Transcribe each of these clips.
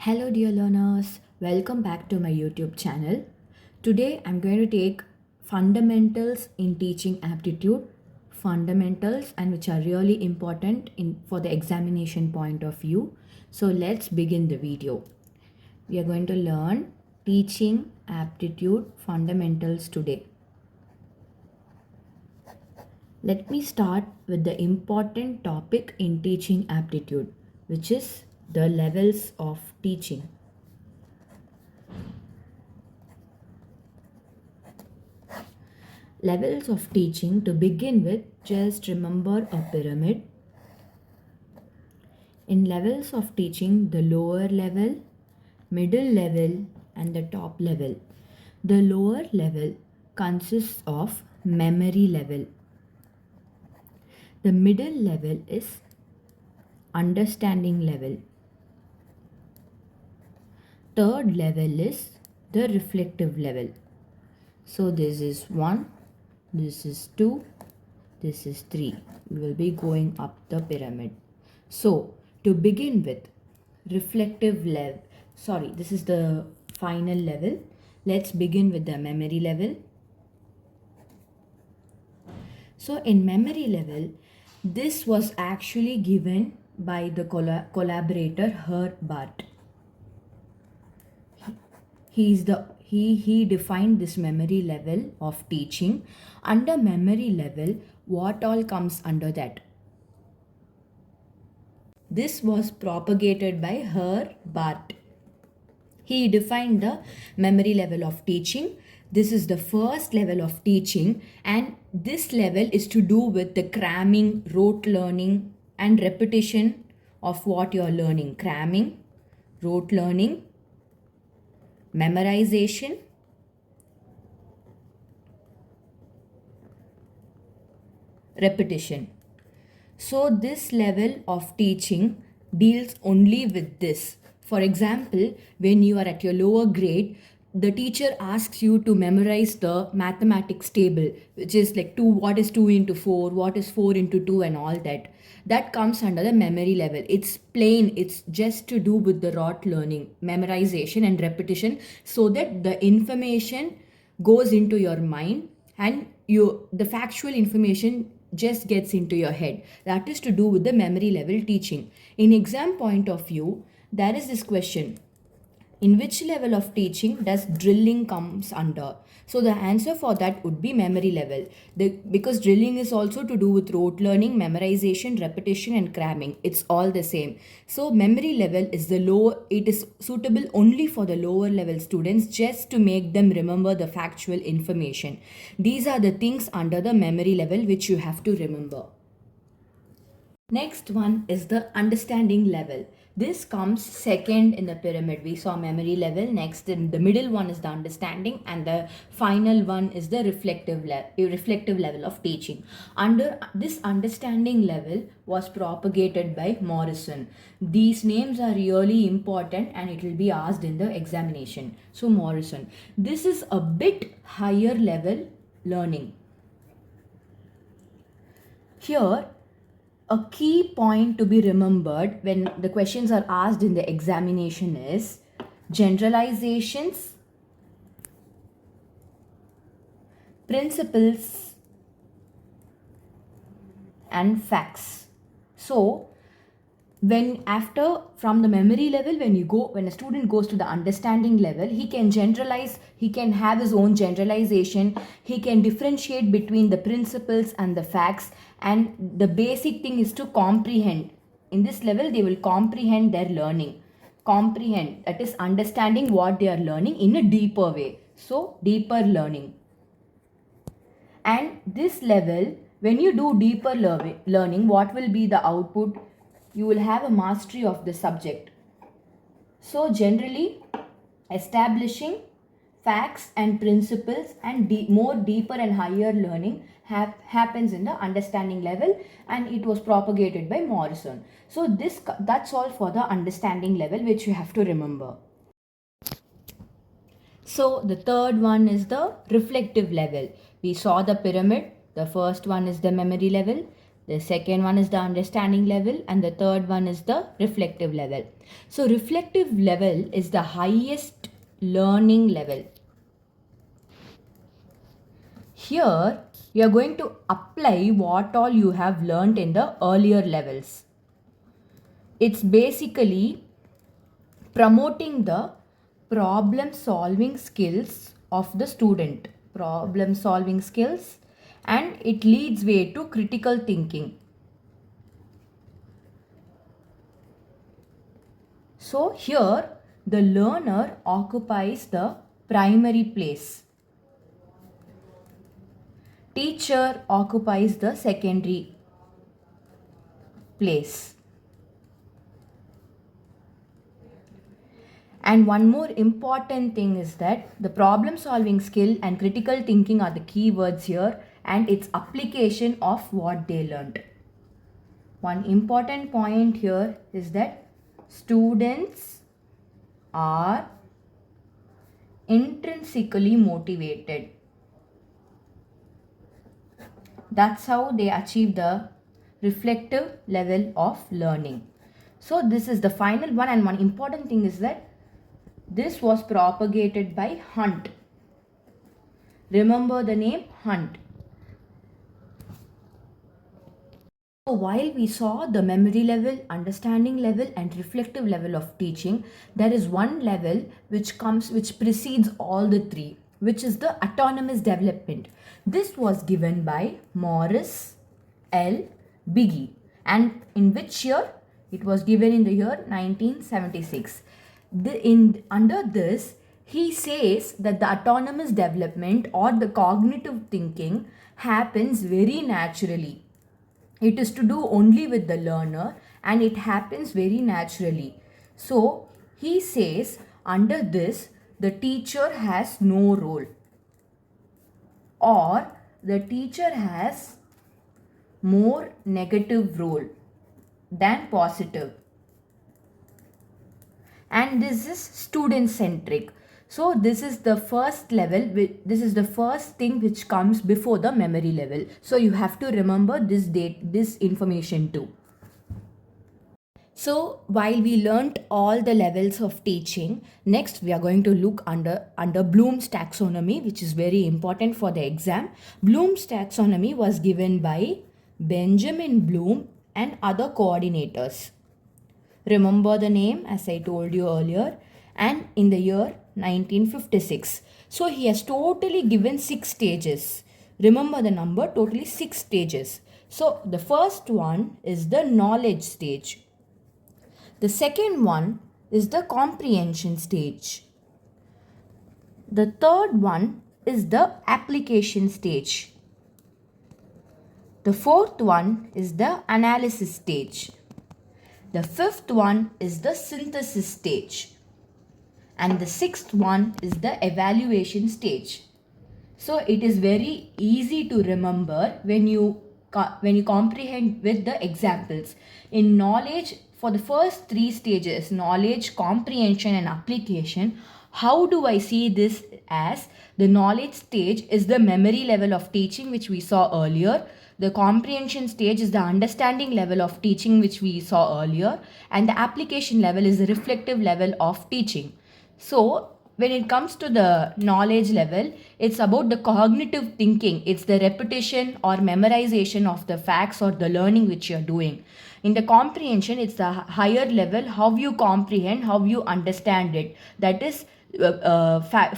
Hello dear learners, welcome back to my YouTube channel. Today I'm going to take fundamentals in teaching aptitude, fundamentals and which are really important for the examination point of view. So let's begin the video. We are going to learn teaching aptitude fundamentals today. Let me start with the important topic in teaching aptitude, which is the levels of teaching. Levels of teaching, to begin with, just remember a pyramid. In levels of teaching, the lower level, middle level and the top level. The lower level consists of memory level. The middle level is understanding level. Third level is the reflective level. So this is 1, this is 2, this is 3. We will be going up the pyramid. So to begin with, reflective level, this is the final level. Let's begin with the memory level. So in memory level, this was actually given by the collaborator Herbart. He defined this memory level of teaching. Under memory level, what all comes under that? This was propagated by Herbart. He defined the memory level of teaching. This is the first level of teaching, and this level is to do with the cramming, rote learning and repetition of what you're learning. Cramming, rote learning, memorization, repetition. So this level of teaching deals only with this. For example, when you are at your lower grade, the teacher asks you to memorize the mathematics table, which is like what is 2 into 4, what is 4 into 2 and all that. That comes under the memory level. It's plain, it's just to do with the rote learning, memorization and repetition, so that the information goes into your mind and the factual information just gets into your head. That is to do with the memory level teaching. In exam point of view, there is this question: in which level of teaching does drilling comes under? So the answer for that would be memory level. Because drilling is also to do with rote learning, memorization, repetition and cramming. It's all the same. So memory level is it is suitable only for the lower level students, just to make them remember the factual information. These are the things under the memory level which you have to remember. Next one is the understanding level. This comes second in the pyramid. We saw memory level. Next, in the middle one is the understanding, and the final one is the reflective level of teaching. Under this understanding level was propagated by Morrison. These names are really important and it will be asked in the examination. So Morrison. This is a bit higher level learning. Here, a key point to be remembered when the questions are asked in the examination is generalizations, principles and facts. So from the memory level, when a student goes to the understanding level, he can generalize, he can have his own generalization, he can differentiate between the principles and the facts, and the basic thing is to comprehend. In this level, they will comprehend their learning. Comprehend, that is understanding what they are learning in a deeper way. So deeper learning. And this level, when you do deeper learning, what will be the output? You will have a mastery of the subject. So generally, establishing facts and principles and more deeper and higher learning happens in the understanding level, and it was propagated by Morrison. So that's all for the understanding level, which you have to remember. So the third one is the reflective level. We saw the pyramid. The first one is the memory level. The second one is the understanding level, and the third one is the reflective level. So reflective level is the highest learning level. Here you are going to apply what all you have learned in the earlier levels. It's basically promoting the problem solving skills of the student. Problem solving skills, and it leads way to critical thinking. So here the learner occupies the primary place. Teacher occupies the secondary place. And one more important thing is that the problem solving skill and critical thinking are the key words here, and its application of what they learned. One important point here is that students are intrinsically motivated. That's how they achieve the reflective level of learning. So this is the final one, and one important thing is that this was propagated by Hunt. Remember the name Hunt. So while we saw the memory level, understanding level and reflective level of teaching, there is one level which precedes all the three, which is the autonomous development. This was given by Morris L. Biggie, and in which year? It was given in the year 1976. Under this, he says that the autonomous development or the cognitive thinking happens very naturally. It is to do only with the learner, and it happens very naturally. So he says under this, the teacher has no role, or the teacher has more negative role than positive, and this is student centric. So this is the first level, this is the first thing which comes before the memory level. So you have to remember this information too. So while we learnt all the levels of teaching, next we are going to look under Bloom's taxonomy, which is very important for the exam. Bloom's taxonomy was given by Benjamin Bloom and other coordinators. Remember the name as I told you earlier, and in the year 1956. So he has totally given 6 stages. Remember the number, totally 6 stages. So the first one is the knowledge stage. The second one is the comprehension stage. The third one is the application stage. The fourth one is the analysis stage. The fifth one is the synthesis stage. And the sixth one is the evaluation stage. So it is very easy to remember when you comprehend with the examples. In knowledge, for the first 3 stages, knowledge, comprehension and application, how do I see this as? The knowledge stage is the memory level of teaching, which we saw earlier. The comprehension stage is the understanding level of teaching, which we saw earlier. And the application level is the reflective level of teaching. So when it comes to the knowledge level, it's about the cognitive thinking. It's the repetition or memorization of the facts or the learning which you're doing. In the comprehension, it's the higher level, how you comprehend, how you understand it. That is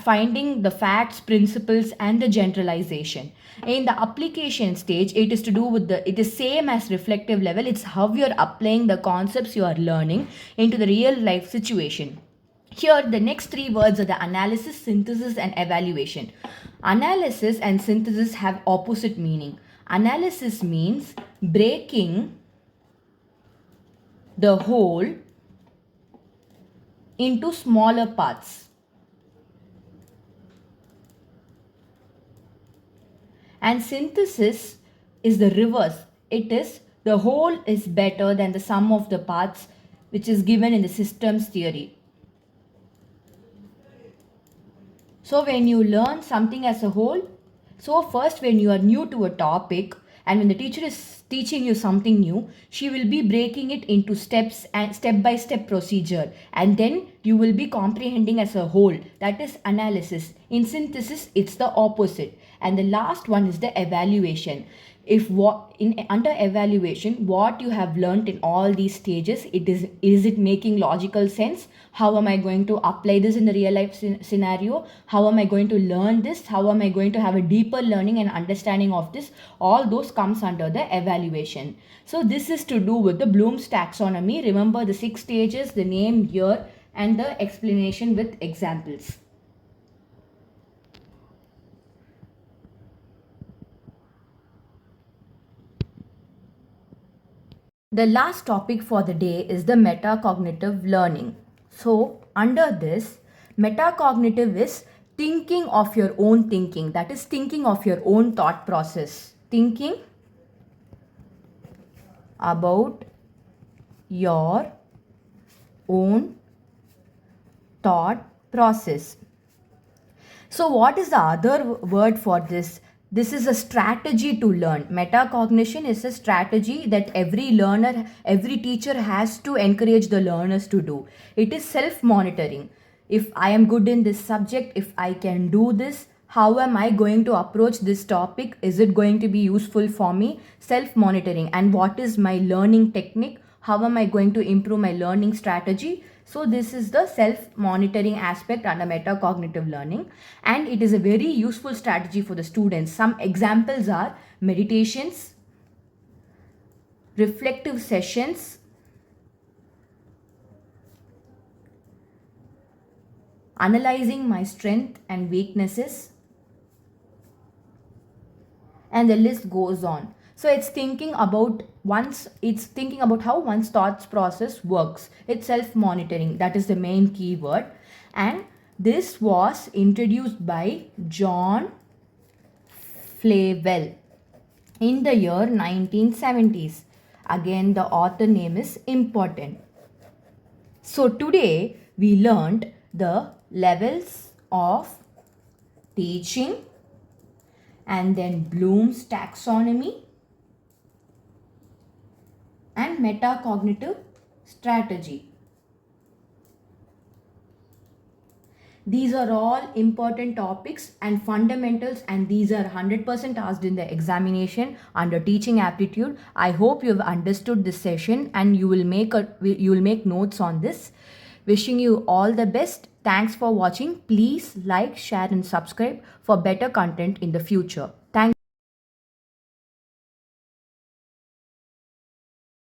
finding the facts, principles and the generalization. In the application stage, it is to do with it is same as reflective level. It's how you're applying the concepts you are learning into the real life situation. Here, the next 3 words are the analysis, synthesis and evaluation. Analysis and synthesis have opposite meaning. Analysis means breaking the whole into smaller parts. And synthesis is the reverse. It is the whole is better than the sum of the parts, which is given in the systems theory. So when you learn something as a whole, so first when you are new to a topic And when the teacher is teaching you something new, she will be breaking it into steps and step by step procedure, and then you will be comprehending as a whole. That is analysis. In synthesis, it's the opposite. And the last one is the evaluation. If what in under evaluation, what you have learned in all these stages, is it making logical sense? How am I going to apply this in the real life scenario? How am I going to learn this? How am I going to have a deeper learning and understanding of this? All those comes under the evaluation. So this is to do with the Bloom's taxonomy. Remember the 6 stages, the name here, and the explanation with examples. The last topic for the day is the metacognitive learning. So, under this, metacognitive is thinking of your own thinking, that is, thinking of your own thought process. Thinking about your own thought process. So, what is the other word for this? This is a strategy to learn. Metacognition is a strategy that every learner, every teacher has to encourage the learners to do. It is self-monitoring. If I am good in this subject, if I can do this, how am I going to approach this topic? Is it going to be useful for me? Self-monitoring. And what is my learning technique? How am I going to improve my learning strategy? So this is the self-monitoring aspect under metacognitive learning, and it is a very useful strategy for the students. Some examples are meditations, reflective sessions, analyzing my strengths and weaknesses, and the list goes on. So it's thinking about how one's thoughts process works. It's self-monitoring. That is the main keyword. And this was introduced by John Flavel in the year 1970s. Again, the author name is important. So today we learned the levels of teaching, and then Bloom's taxonomy, and metacognitive strategy. These are all important topics and fundamentals, and these are 100% asked in the examination under teaching aptitude. I hope you have understood this session and you will make notes on this. Wishing you all the best. Thanks for watching. Please like, share and subscribe for better content in the future.